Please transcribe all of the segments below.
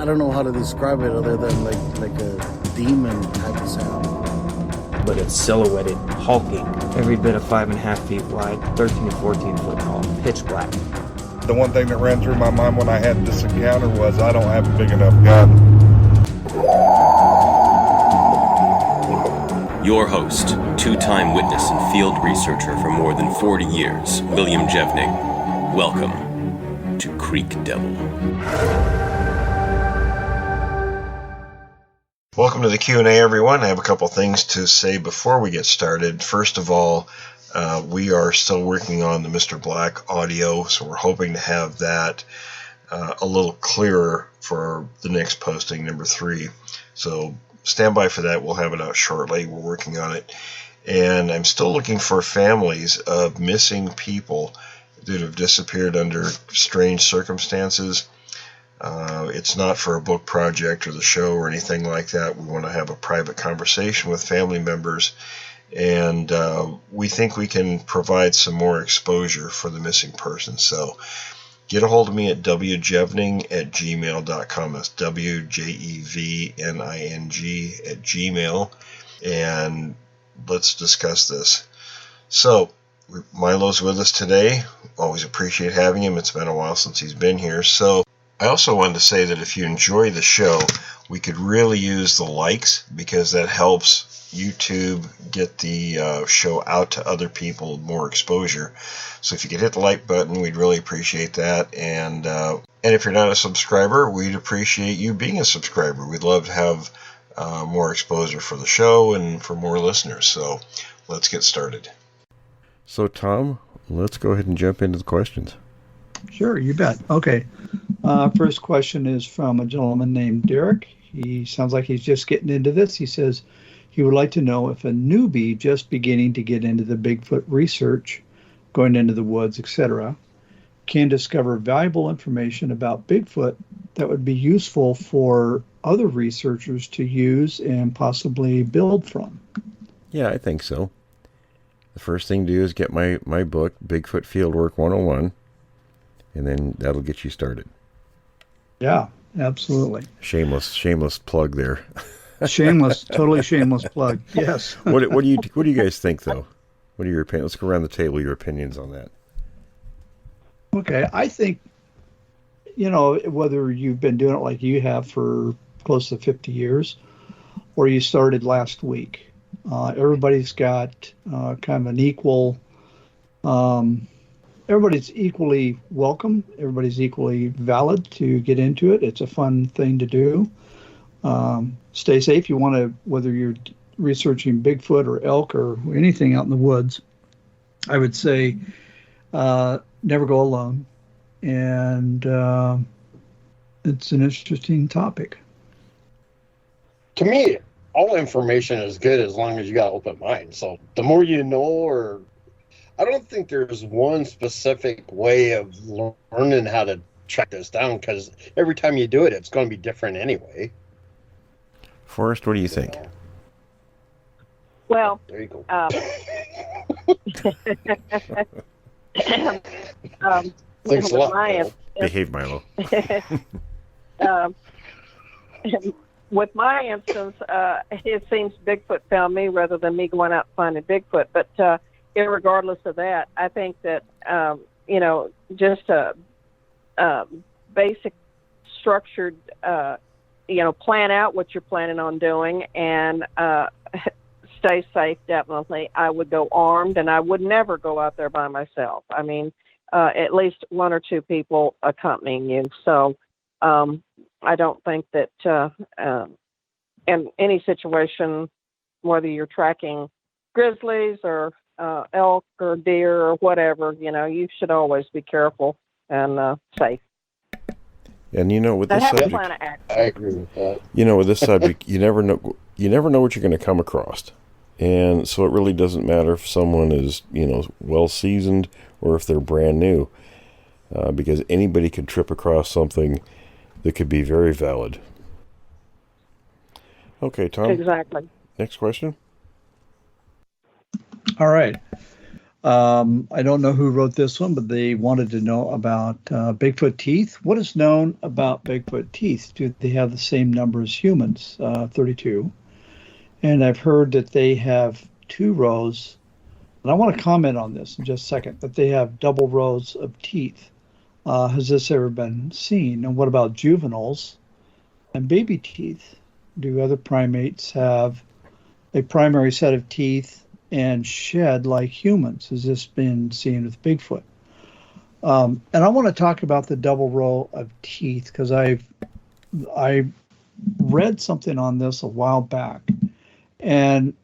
I don't know how to describe it other than like a demon type of sound. But it's silhouetted, hulking, every bit of 5.5 feet wide, 13 to 14 foot tall, pitch black. The one thing that ran through my mind when I had this encounter was I don't have a big enough gun. Your host, two-time witness and field researcher for more than 40 years, William Jevning. Welcome to Creek Devil. Welcome to the Q&A, everyone. I have a couple things to say before we get started. First of all, we are still working on the Mr. Black audio, so we're hoping to have that a little clearer for the next posting, number 3. So stand by for that. We'll have it out shortly. We're working on it. And I'm still looking for families of missing people that have disappeared under strange circumstances. It's not for a book project or the show or anything like that. We want to have a private conversation with family members, and we think we can provide some more exposure for the missing person. So get a hold of me at wjevning@gmail.com. That's WJEVNING@gmail, and let's discuss this. So Milo's with us today. Always appreciate having him. It's been a while since he's been here. So I also wanted to say that if you enjoy the show, we could really use the likes, because that helps YouTube get the show out to other people, more exposure. So if you could hit the like button, we'd really appreciate that. And if you're not a subscriber, we'd appreciate you being a subscriber. We'd love to have more exposure for the show and for more listeners. So let's get started. So Tom, let's go ahead and jump into the questions. Sure, you bet. Okay. First question is from a gentleman named Derek. He sounds like he's just getting into this. He says he would like to know if a newbie just beginning to get into the Bigfoot research, going into the woods, etc., can discover valuable information about Bigfoot that would be useful for other researchers to use and possibly build from. Yeah, I think so. The first thing to do is get my book, Bigfoot Fieldwork 101, and then that'll get you started. Yeah, absolutely. Shameless plug there. Totally shameless plug. Yes. What do you guys think, though? What are your opinions? Let's go around the table. Your opinions on that. Okay, I think, whether you've been doing it like you have for close to 50 years, or you started last week, everybody's got kind of an equal. Everybody's equally welcome. Everybody's equally valid to get into it. It's a fun thing to do. Stay safe. You want to, whether you're researching Bigfoot or elk or anything out in the woods, I would say never go alone. And it's an interesting topic. To me, all information is good as long as you got an open mind. So the more you know, or I don't think there's one specific way of learning how to track this down, because every time you do it, it's going to be different anyway. Forrest, what do you think? Well, there you go. Thanks a lot. Behave, Milo. With my instance, it seems Bigfoot found me rather than me going out finding Bigfoot. But irregardless of that, I think that, just a basic structured, plan out what you're planning on doing and stay safe, definitely. I would go armed, and I would never go out there by myself. I mean, at least one or two people accompanying you. So I don't think that in any situation, whether you're tracking grizzlies or elk or deer or whatever, you should always be careful and safe. And with this subject, I agree with that. With this subject, you never know what you're going to come across, and so it really doesn't matter if someone is well seasoned or if they're brand new, because anybody could trip across something that could be very valid. Okay, Tom. Exactly. Next question. All right. I don't know who wrote this one, but they wanted to know about Bigfoot teeth. What is known about Bigfoot teeth? Do they have the same number as humans, 32? And I've heard that they have 2 rows, and I want to comment on this in just a second, that they have double rows of teeth. Has this ever been seen? And what about juveniles and baby teeth? Do other primates have a primary set of teeth and shed like humans? Has this been seen with Bigfoot? And I want to talk about the double row of teeth because I read something on this a while back, and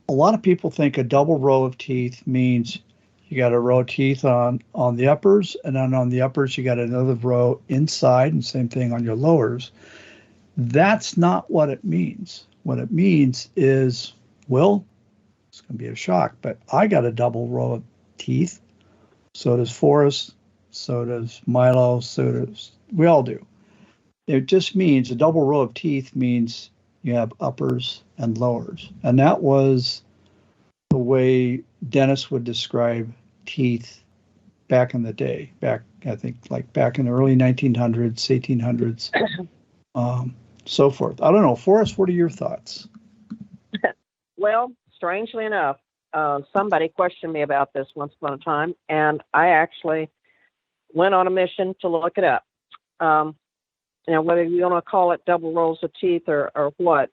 a lot of people think a double row of teeth means you got a row of teeth on the uppers, and then on the uppers you got another row inside, and same thing on your lowers. That's not what it means. What it means is, well, it's going to be a shock, but I got a double row of teeth. So does Forrest. So does Milo. So does, we all do. It just means a double row of teeth means you have uppers and lowers. And that was the way Dennis would describe teeth back in the day, back, I think, like back in the early 1900s, 1800s, so forth. I don't know. Forrest, what are your thoughts? Well, strangely enough, somebody questioned me about this once upon a time, and I actually went on a mission to look it up. Now, whether you want to call it double rows of teeth or what,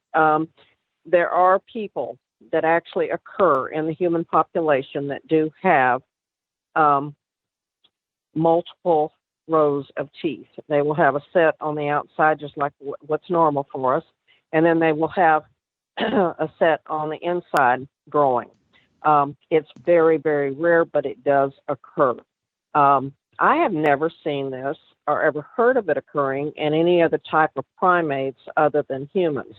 there are people that actually occur in the human population that do have multiple rows of teeth. They will have a set on the outside, just like what's normal for us, and then they will have a set on the inside growing. It's very, very rare, but it does occur. I have never seen this or ever heard of it occurring in any other type of primates other than humans.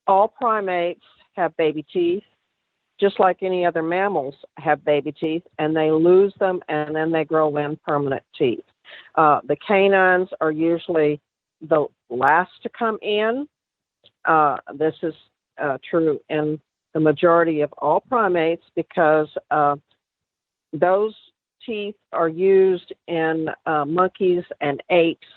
All primates have baby teeth, just like any other mammals have baby teeth, and they lose them and then they grow in permanent teeth. The canines are usually the last to come in. This is true in the majority of all primates because those teeth are used in monkeys and apes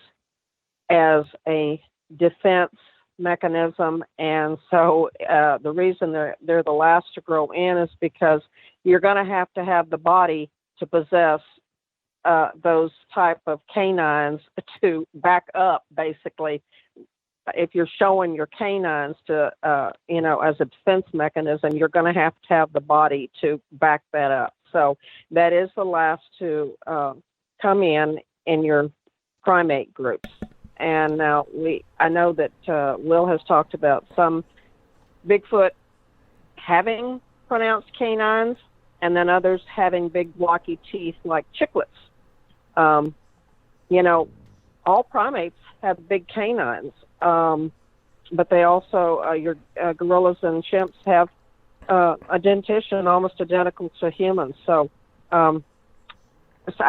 as a defense mechanism, and so the reason they're the last to grow in is because you're going to have the body to possess those type of canines to back up, basically. If you're showing your canines to, as a defense mechanism, you're going to have the body to back that up. So that is the last to come in your primate groups. And now I know that Will has talked about some Bigfoot having pronounced canines, and then others having big blocky teeth like chiclets. All primates have big canines, but they also, your gorillas and chimps have a dentition almost identical to humans. So I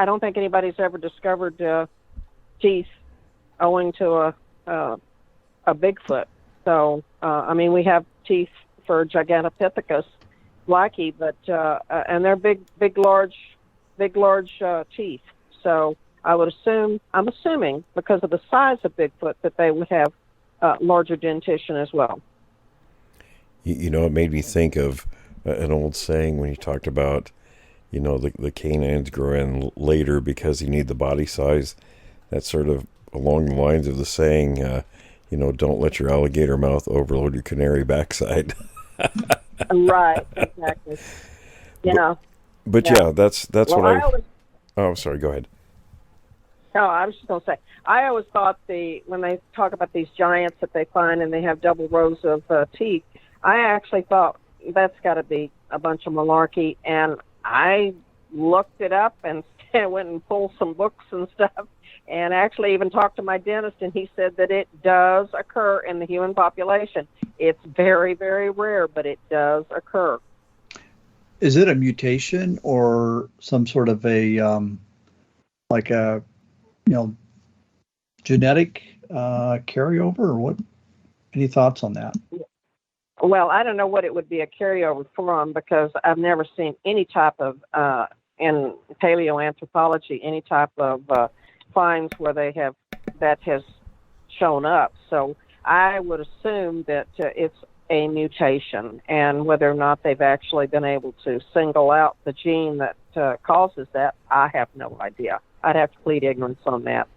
don't think anybody's ever discovered teeth owing to a Bigfoot. So, we have teeth for Gigantopithecus blackie, but and they're big, large teeth. So I'm assuming because of the size of Bigfoot that they would have larger dentition as well. It made me think of an old saying when you talked about, the canines grow in later because you need the body size. That's sort of along the lines of the saying, don't let your alligator mouth overload your canary backside. Right, exactly. But yeah, that's well, what I always, oh, sorry, go ahead. No, I was just going to say, I always thought when they talk about these giants that they find and they have double rows of teeth, I actually thought that's got to be a bunch of malarkey, and I looked it up and went and pulled some books and stuff, and actually even talked to my dentist, and he said that it does occur in the human population. It's very, very rare, but it does occur. Is it a mutation or some sort of a genetic carryover, or what? Any thoughts on that? Well, I don't know what it would be a carryover from, because I've never seen any type of, in paleoanthropology, any type of finds where that has shown up. So I would assume that it's a mutation, and whether or not they've actually been able to single out the gene that causes that, I have no idea. I'd have to plead ignorance on that.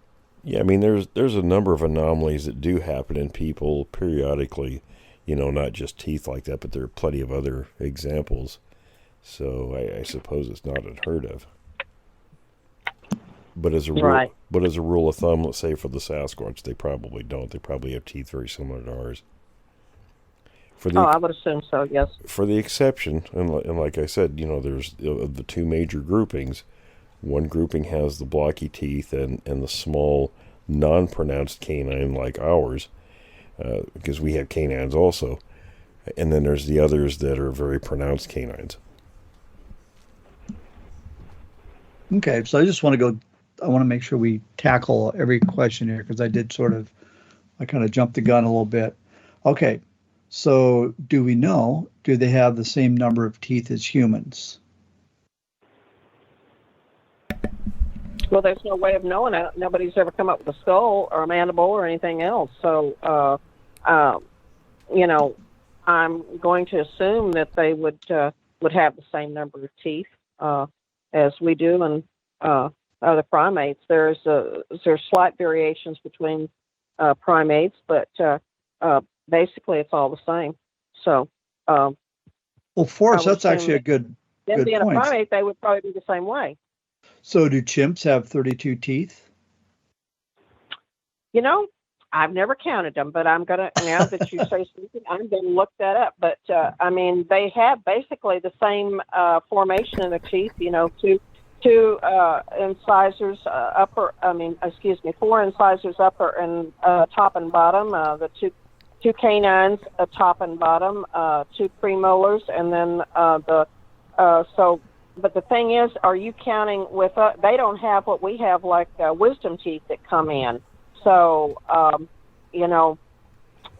Yeah, I mean, there's a number of anomalies that do happen in people periodically, not just teeth like that, but there are plenty of other examples. So I suppose it's not unheard of. But as a rule of thumb, let's say for the Sasquatch, they probably don't. They probably have teeth very similar to ours. I would assume so, yes. For the exception, and like I said, there's the two major groupings. One grouping has the blocky teeth and the small, non-pronounced canine like ours, because we have canines also. And then there's the others that are very pronounced canines. Okay, so I want to make sure we tackle every question here, because I kind of jumped the gun a little bit. Okay. So, do they have the same number of teeth as humans? Well, there's no way of knowing it. Nobody's ever come up with a skull or a mandible or anything else. So, I'm going to assume that they would have the same number of teeth as we do in other primates. There's slight variations between primates, but basically, it's all the same. So, well, Forrest, that's actually a good point. Being a point. primate, they would probably be the same way. So, do chimps have 32 teeth? I've never counted them, but I'm gonna, now that you say something, I'm gonna look that up. But they have basically the same formation in the teeth. Two incisors four incisors upper and top and bottom. The two canines, top and bottom, two premolars, and then But the thing is, are you counting with? They don't have what we have, like wisdom teeth that come in. So,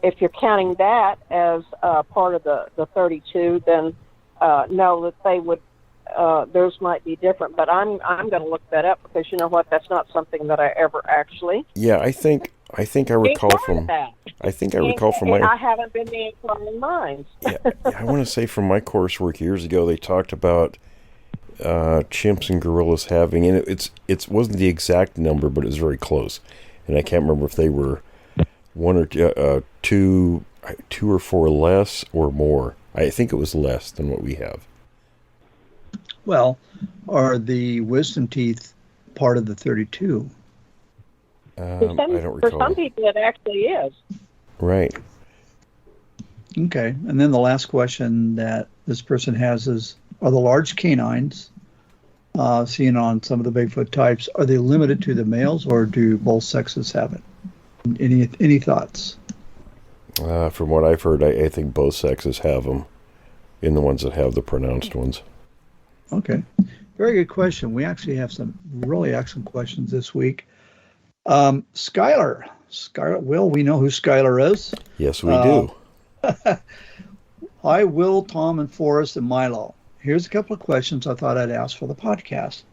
if you're counting that as part of the 32, then no, that they would. Theirs might be different, but I'm going to look that up, because you know what? That's not something that I ever actually. Yeah, I think I recall from. That. I think I recall from my. I haven't been the inquiring minds. Yeah, I want to say from my coursework years ago, they talked about chimps and gorillas having, and it wasn't the exact number, but it was very close, and I can't remember if they were one or two or four less or more. I think it was less than what we have. Well, are the wisdom teeth part of the 32? I don't recall. For some people, it actually is. Right. Okay. And then the last question that this person has is, are the large canines seen on some of the Bigfoot types, are they limited to the males, or do both sexes have it? Any thoughts? From what I've heard, I think both sexes have them, in the ones that have the pronounced ones. Okay. Very good question. We actually have some really excellent questions this week. Skylar, Will, we know who Skylar is. Yes, we do. Hi, Will, Tom, and Forrest, and Milo. Here's a couple of questions I thought I'd ask for the podcast.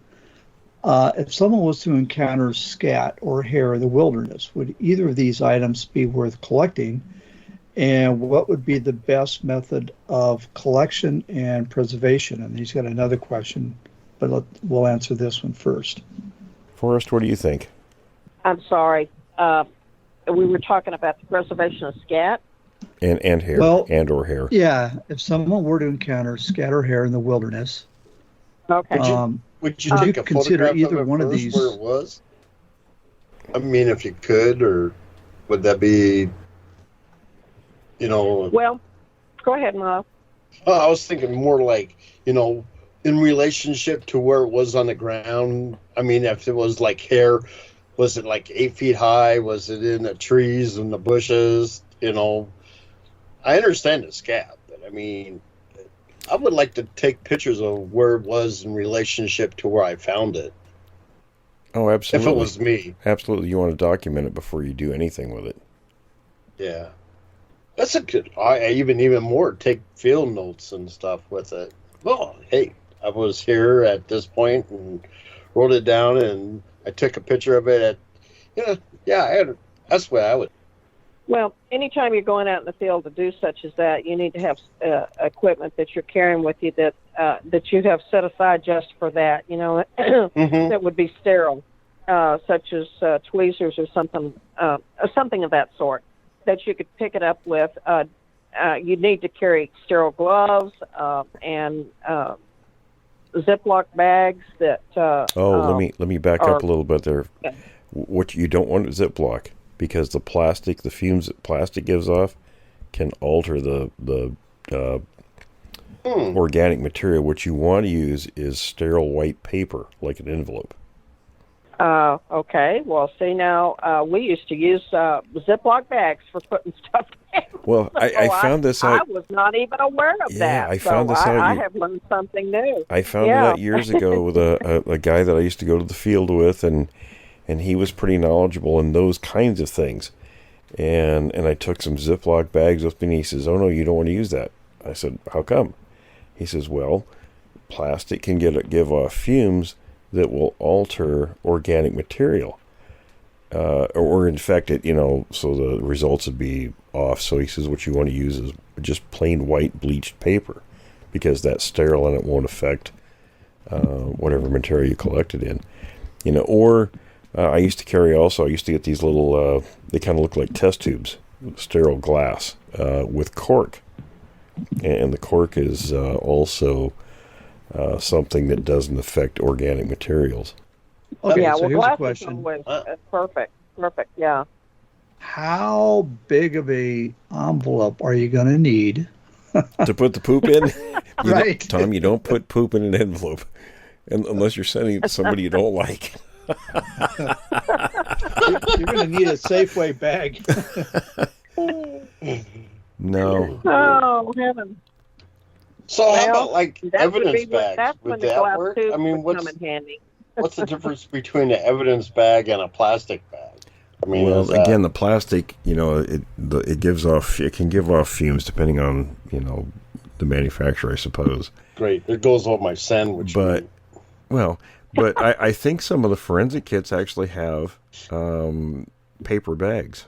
If someone was to encounter scat or hair in the wilderness, would either of these items be worth collecting? And what would be the best method of collection and preservation? And he's got another question, but we'll answer this one first. Forrest, what do you think? I'm sorry. We were talking about the preservation of scat. And hair, or hair. Yeah, if someone were to encounter scat or hair in the wilderness, okay. Would you take a consider photograph either of it one of first these? where it was? I mean, if you could, or would that be, Well, go ahead, Milo. I was thinking more like, in relationship to where it was on the ground. I mean, if it was like hair, was it like 8 feet high? Was it in the trees and the bushes? I understand the scat, but I mean, I would like to take pictures of where it was in relationship to where I found it. Oh, absolutely. If it was me. Absolutely. You want to document it before you do anything with it. Yeah. That's a good. I even more take field notes and stuff with it. Well, hey, I was here at this point and wrote it down, and I took a picture of it. That's what I would. Well, anytime you're going out in the field to do such as that, you need to have equipment that you're carrying with you that you have set aside just for that. You know, that would be sterile, such as tweezers or something of that sort, that you could pick it up with. You'd need to carry sterile gloves and Ziploc bags that. Let me back up a little bit there. Okay. What you don't want is Ziploc, because the fumes that plastic gives off can alter the organic material. What you want to use is sterile white paper, like an envelope. Okay. Well, see, now we used to use Ziploc bags for putting stuff in. Well, I found this out. I was not even aware of that. I found this out. I have learned something new. I found it out years ago with a guy that I used to go to the field with, and he was pretty knowledgeable in those kinds of things. And I took some Ziploc bags with me, and he says, "Oh, no, you don't want to use that." I said, "How come?" He says, "Well, plastic can give off fumes that will alter organic material or infect it, so the results would be off." So he says what you want to use is just plain white bleached paper, because that's sterile and it won't affect whatever material you collected in. I used to get these little, they kind of look like test tubes, sterile glass with cork. And the cork is also something that doesn't affect organic materials. Okay, yeah, so well, here's a glass question. is perfect, yeah. How big of a envelope are you going to need to put the poop in? Right. Tom, you don't put poop in an envelope unless you're sending it to somebody you don't like. You're going to need a Safeway bag. No. Oh, heaven. So how about like evidence bags? That's Would when the that glass work? tube I mean, would come in handy. what's the difference between an evidence bag and a plastic bag? I mean, again, the plastic, it gives off. It can give off fumes depending on the manufacturer, I suppose. Great, it goes on my sandwich. But I think some of the forensic kits actually have paper bags.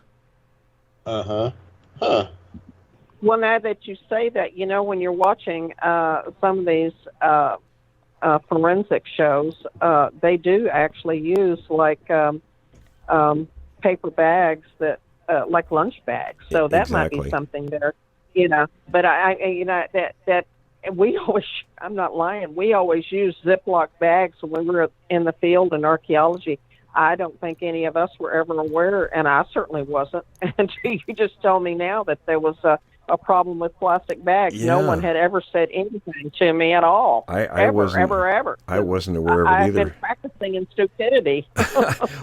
Huh. Well, now that you say that, when you're watching some of these forensic shows, they do actually use like paper bags that, like lunch bags. So that might be something there, But that we always, I'm not lying, we always use Ziploc bags when we were in the field in archaeology. I don't think any of us were ever aware, and I certainly wasn't, until you just told me now that there was a problem with plastic bags. Yeah. No one had ever said anything to me at all. I wasn't aware of it either. I've been practicing in stupidity.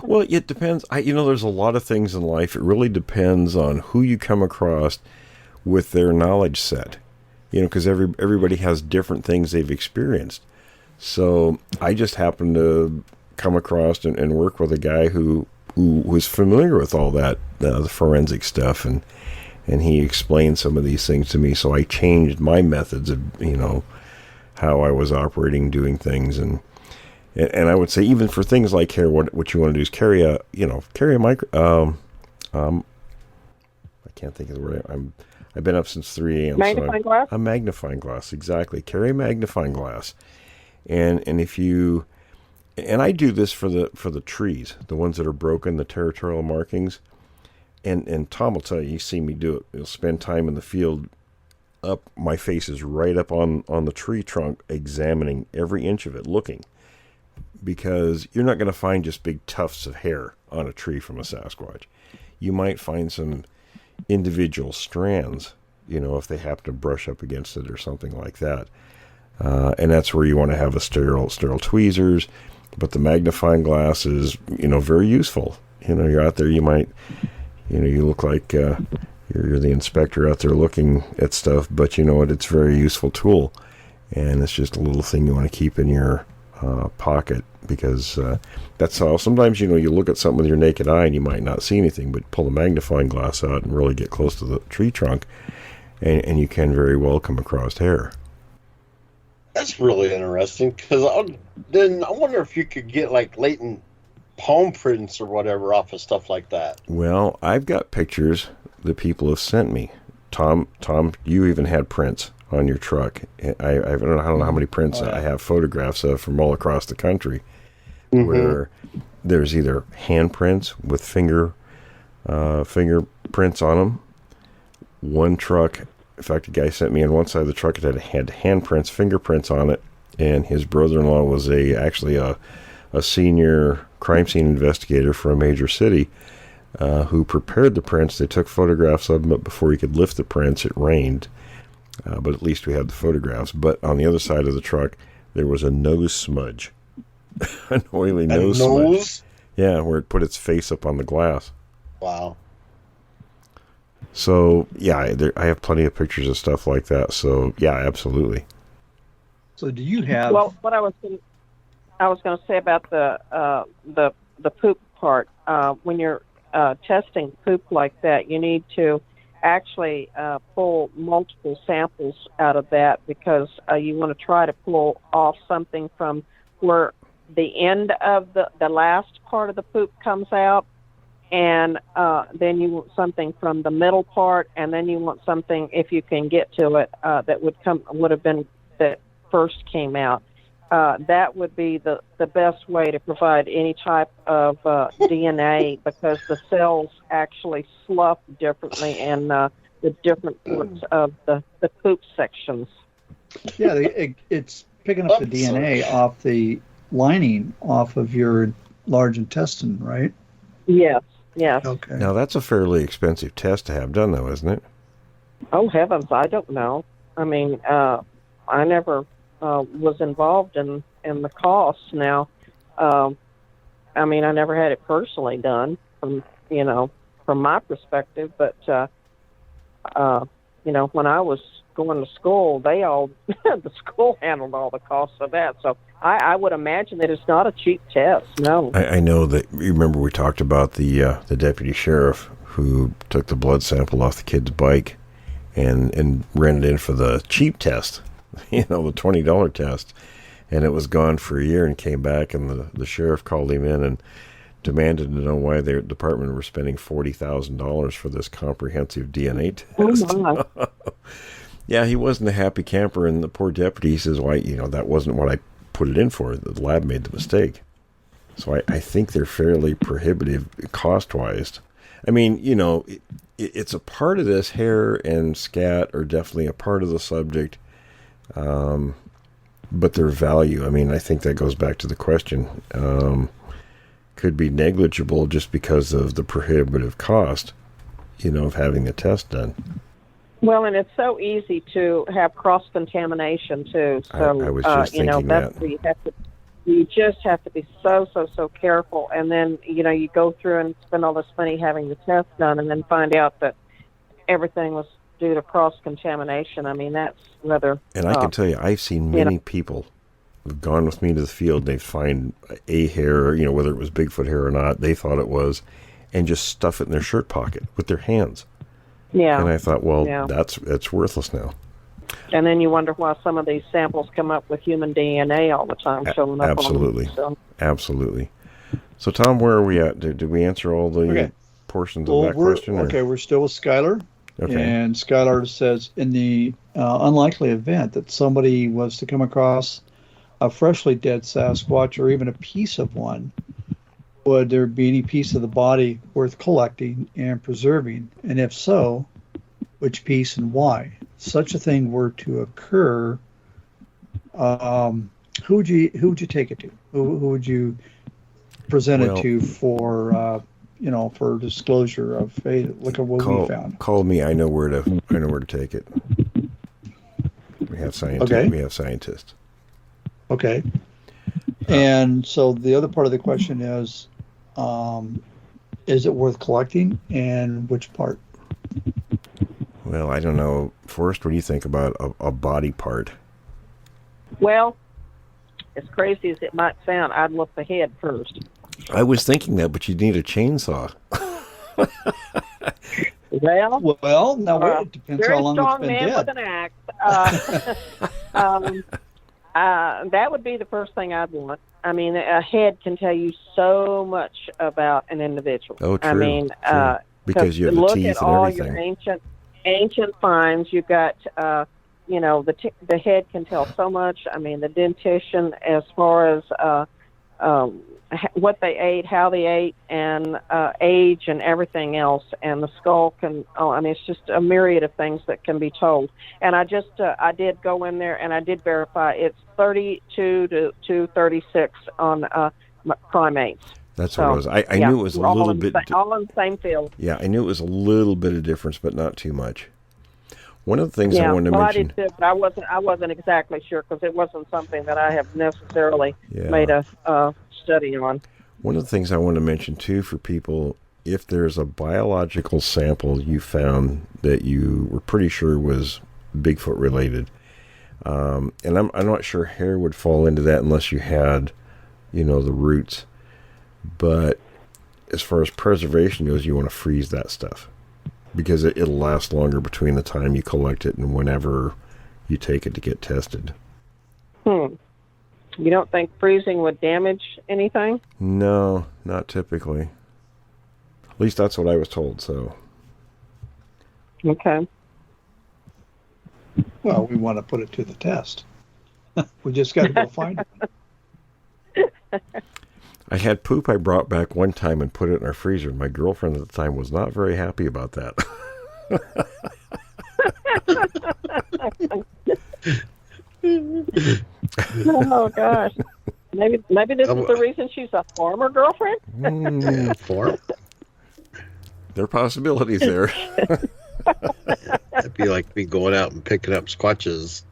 Well, it depends. There's a lot of things in life. It really depends on who you come across with their knowledge set. Because everybody has different things they've experienced. So I just happened to come across and work with a guy who was familiar with all that, the forensic stuff, and he explained some of these things to me. So I changed my methods of, how I was operating, doing things, and I would say even for things like here, what you want to do is carry a micro. I can't think of the word. I've been up since 3 a.m. Magnifying glass? A magnifying glass, exactly. Carry a magnifying glass, and if you, and I do this for the trees, the ones that are broken, the territorial markings. And Tom will tell you, you see me do it. You'll spend time in the field. My face is right up on the tree trunk, examining every inch of it, looking, because you're not going to find just big tufts of hair on a tree from a Sasquatch. You might find some individual strands, if they happen to brush up against it or something like that. And that's where you want to have a sterile tweezers. But the magnifying glass is, very useful. You're out there, you might. You look like you're the inspector out there looking at stuff, but you know what? It's a very useful tool, and it's just a little thing you want to keep in your pocket, because that's how sometimes, you look at something with your naked eye and you might not see anything, but pull a magnifying glass out and really get close to the tree trunk, and you can very well come across hair. That's really interesting, because then I wonder if you could get like latent palm prints or whatever off of stuff like that. Well, I've got pictures that people have sent me. Tom, you even had prints on your truck. I don't know how many prints I have photographs of from all across the country, where there's either handprints with fingerprints on them. One truck, in fact, a guy sent me on one side of the truck that had handprints, fingerprints on it, and his brother-in-law was actually a senior crime scene investigator for a major city, who prepared the prints. They took photographs of them, but before he could lift the prints, it rained. But at least we had the photographs. But on the other side of the truck, there was a nose smudge. An oily nose smudge. Yeah, where it put its face up on the glass. Wow. So, yeah, I have plenty of pictures of stuff like that. So, yeah, absolutely. So do you have... Well, what I was going to say about the poop part, when you're testing poop like that, you need to actually pull multiple samples out of that, because you want to try to pull off something from where the end of the last part of the poop comes out, and then you want something from the middle part, and then you want something, if you can get to it, that would have been that first came out. That would be the best way to provide any type of DNA, because the cells actually slough differently in the different parts of the poop sections. Yeah, it's picking up the DNA off the lining off of your large intestine, right? Yes. Okay. Now, that's a fairly expensive test to have done, though, isn't it? Oh, heavens, I don't know. I mean, I never... was involved in the costs. Now, I mean, I never had it personally done from my perspective, but when I was going to school, the school handled all the costs of that. So I would imagine that it's not a cheap test. No. I know that. You remember we talked about the deputy sheriff who took the blood sample off the kid's bike and ran it in for the cheap test. The $20 test, and it was gone for a year and came back, and the sheriff called him in and demanded to know why their department were spending $40,000 for this comprehensive DNA test. Oh my. Yeah, he wasn't a happy camper, and the poor deputy says, "Why, that wasn't what I put it in for. The lab made the mistake." So I think they're fairly prohibitive cost-wise. I mean, it's a part of this. Hair and scat are definitely a part of the subject. But their value, I mean, I think that goes back to the question, could be negligible just because of the prohibitive cost, of having the test done. Well, and it's so easy to have cross-contamination, too. So, I was just thinking that's that. where you just have to be so careful. And then, you go through and spend all this money having the test done and then find out that everything was due to cross-contamination. I mean, that's rather... And I can tell you, I've seen many people who've gone with me to the field, and they find a hair, whether it was Bigfoot hair or not, they thought it was, and just stuff it in their shirt pocket with their hands. Yeah. And I thought, well, that's worthless now. And then you wonder why some of these samples come up with human DNA all the time showing up Absolutely. on them. So. Absolutely. So, Tom, where are we at? Did we answer all the portions of that question? Okay, we're still with Skylar. Okay. And Skylar says, in the unlikely event that somebody was to come across a freshly dead Sasquatch or even a piece of one, would there be any piece of the body worth collecting and preserving? And if so, which piece and why? If such a thing were to occur, who would you take it to? Who would you present it to for for disclosure of, hey, look at what we found? Call me. I know where to take it. We have scientists. Okay. We have scientists. Okay. And so the other part of the question is it worth collecting, and which part? Well, I don't know. Forrest, what do you think about a body part? Well, as crazy as it might sound, I'd look the head first. I was thinking that, but you need a chainsaw. Well, now wait, it depends how long it's been Very strong man with an axe. That would be the first thing I'd want. I mean, a head can tell you so much about an individual. Oh, true. I mean, true. Because you have the look teeth at and all everything. your ancient finds. You've got, the head can tell so much. I mean, the dentition as far as what they ate, how they ate, and age and everything else. And the skull can, it's just a myriad of things that can be told. And I did go in there and I did verify it's 32 to 36 on primates. That's what it was. I knew it was a little bit. All in the same field. Yeah, I knew it was a little bit of difference, but not too much. One of the things I wanted to mention. I did too, but I wasn't exactly sure because it wasn't something that I have necessarily made a study on. One of the things I want to mention too for people, if there's a biological sample you found that you were pretty sure was Bigfoot related, and I'm not sure hair would fall into that unless you had, the roots. But as far as preservation goes, you want to freeze that stuff because it'll last longer between the time you collect it and whenever you take it to get tested. You don't think freezing would damage anything? No, not typically. At least that's what I was told, so. Okay. Well, we want to put it to the test. We just got to go find it. I had poop I brought back one time and put it in our freezer. My girlfriend at the time was not very happy about that. Oh gosh. Maybe this is the reason she's a farmer girlfriend? Farm? There are possibilities there. That'd be like me going out and picking up Squatch's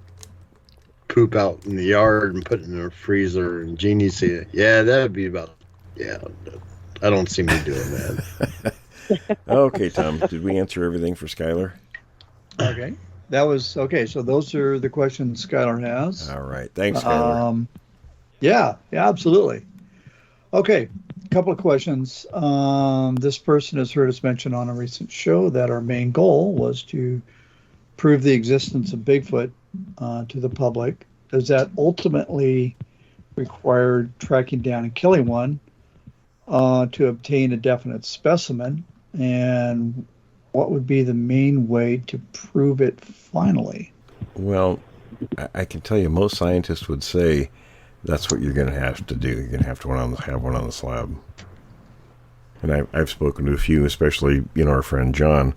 poop out in the yard and putting it in the freezer, and Jeannie say, yeah, that'd be about, I don't see me doing that. Okay, Tom, did we answer everything for Skylar? Okay. That was, okay, so those are the questions Skylar has. All right. Thanks, Skylar. Yeah, absolutely. Okay, a couple of questions. This person has heard us mention on a recent show that our main goal was to prove the existence of Bigfoot to the public. Does that ultimately require tracking down and killing one to obtain a definite specimen? And what would be the main way to prove it finally? Well, I can tell you most scientists would say that's what you're going to have to do. You're going to have to have one on the slab. And I've spoken to a few, especially, our friend John,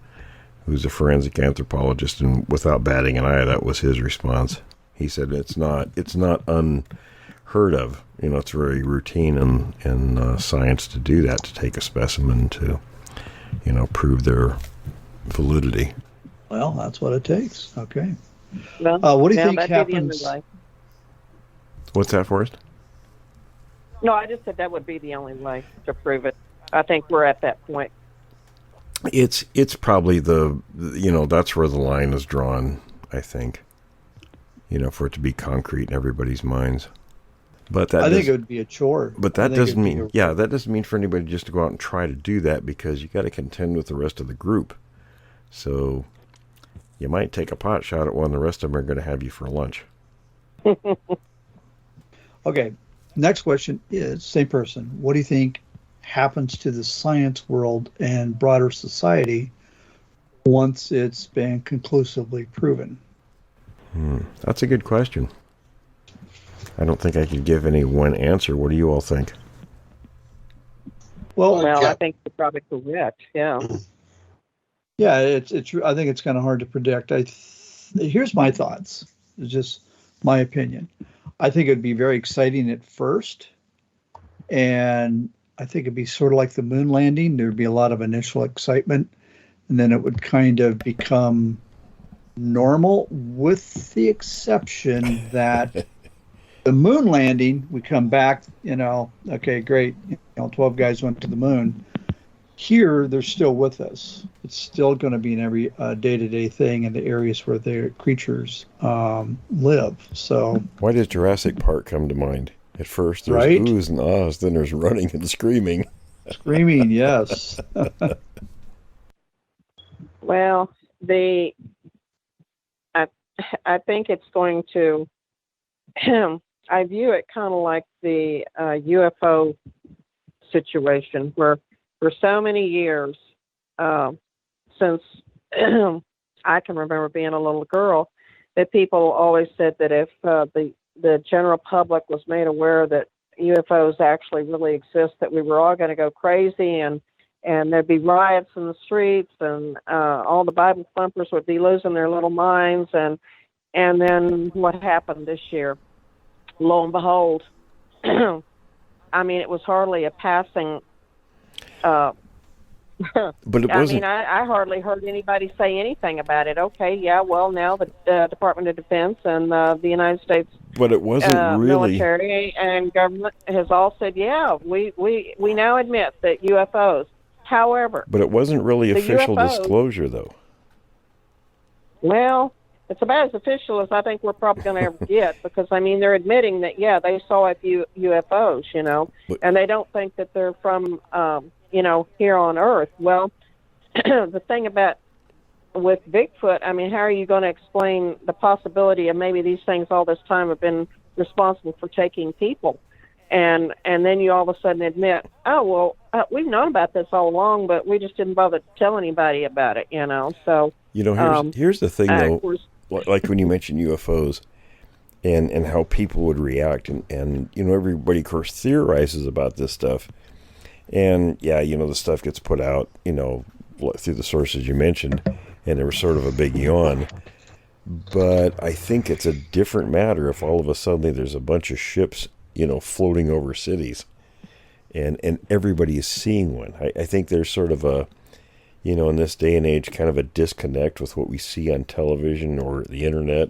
who's a forensic anthropologist, and without batting an eye, that was his response. He said it's not unheard of. It's very routine in science to do that, to take a specimen to, prove their validity. Well, that's what it takes. Okay. Well, what do you think happens? What's that, Forrest? No, I just said that would be the only way to prove it. I think we're at that point. It's probably that's where the line is drawn, I think, for it to be concrete in everybody's minds. But I think it would be a chore. But that doesn't mean, that doesn't mean for anybody just to go out and try to do that, because you got to contend with the rest of the group. So you might take a pot shot at one, the rest of them are going to have you for lunch. Okay, next question is, same person, what do you think happens to the science world and broader society once it's been conclusively proven? That's a good question. I don't think I could give any one answer. What do you all think? Well, I think you're probably correct. Yeah. Yeah, it's. I think it's kind of hard to predict. Here's my thoughts. It's just my opinion. I think it'd be very exciting at first, and I think it'd be sort of like the moon landing. There'd be a lot of initial excitement, and then it would kind of become normal, with the exception that the moon landing, we come back, okay, great, 12 guys went to the moon. Here, they're still with us. It's still going to be in every day-to-day thing in the areas where the creatures live. So, why does Jurassic Park come to mind? At first there's Right? oohs and ahs, then there's running and screaming. Screaming, yes. Well, I think it's going to. I view it kind of like the UFO situation, where for so many years, since I can remember being a little girl, that people always said that if the general public was made aware that UFOs actually really exist, that we were all going to go crazy and there'd be riots in the streets, and all the Bible thumpers would be losing their little minds. And then what happened this year? Lo and behold, I mean, it was hardly a passing. But it wasn't. I hardly heard anybody say anything about it. Okay, yeah, well, now the Department of Defense and the United States, But it wasn't really. military and government has all said, yeah, we now admit that UFOs. However, But it wasn't really the official UFOs disclosure, though. well, it's about as official as I think we're probably going to ever get, because, I mean, they're admitting that, yeah, they saw a few UFOs, you know, and they don't think that they're from, here on Earth. Well, the thing about with Bigfoot, I mean, how are you going to explain the possibility of maybe these things all this time have been responsible for taking people? And then you all of a sudden admit, oh, well, we've known about this all along, but we just didn't bother to tell anybody about it, you know. So, Here's the thing, though. of course, Like when you mentioned UFOs and how people would react, and everybody, of course, theorizes about this stuff. And, yeah, the stuff gets put out, through the sources you mentioned, and there was sort of a big yawn. But I think it's a different matter if all of a sudden there's a bunch of ships, floating over cities, and everybody is seeing one. I think there's sort of a, in this day and age, kind of a disconnect with what we see on television or the internet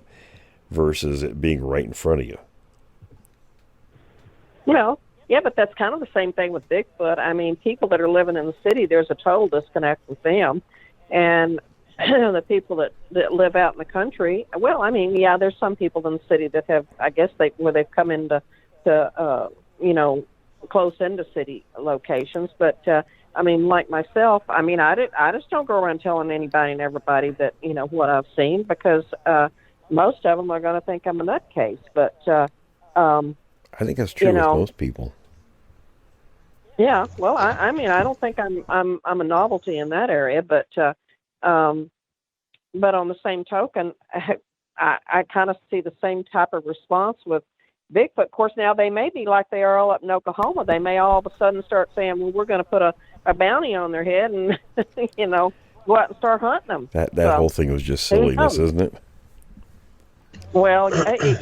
versus it being right in front of you. well, yeah, but that's kind of the same thing with Bigfoot. I mean, people that are living in the city, there's a total disconnect with them. And the people that live out in the country, well, I mean, yeah, there's some people in the city that have, I guess, where they've come into, close into city locations. But, I mean, like myself, I mean, I just don't go around telling anybody and everybody that, what I've seen, because most of them are going to think I'm a nutcase. But I think that's true with most people. Yeah, well, I mean, I don't think I'm a novelty in that area, but on the same token, I kind of see the same type of response with Bigfoot. Of course, now they may be like they are all up in Oklahoma. They may all of a sudden start saying, well, we're going to put a bounty on their head and, go out and start hunting them. That whole thing was just silliness, isn't it? Well,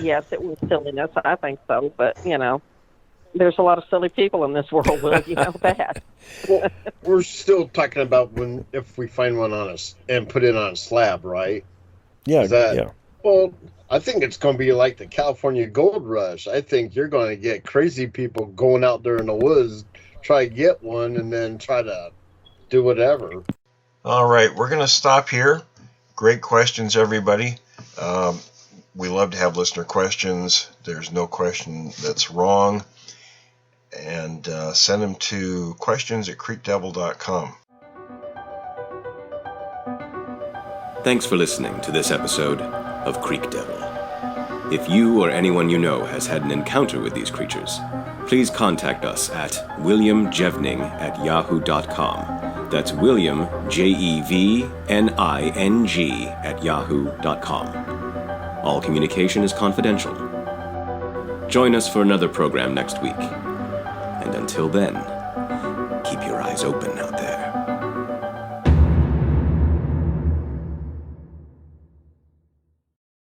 yes, it was silliness. I think so. But, there's a lot of silly people in this world, Will. You know that. Well, we're still talking about if we find one on us and put it on a slab, right? Yeah, yeah. Well, I think it's going to be like the California gold rush. I think you're going to get crazy people going out there in the woods, try to get one, and then try to do whatever. All right, we're going to stop here. Great questions, everybody. We love to have listener questions. There's no question that's wrong. And send them to questions@creekdevil.com. Thanks for listening to this episode of Creek Devil. If you or anyone you know has had an encounter with these creatures, please contact us at williamjevning@yahoo.com. That's William, Jevning, @yahoo.com. All communication is confidential. Join us for another program next week. And until then, keep your eyes open.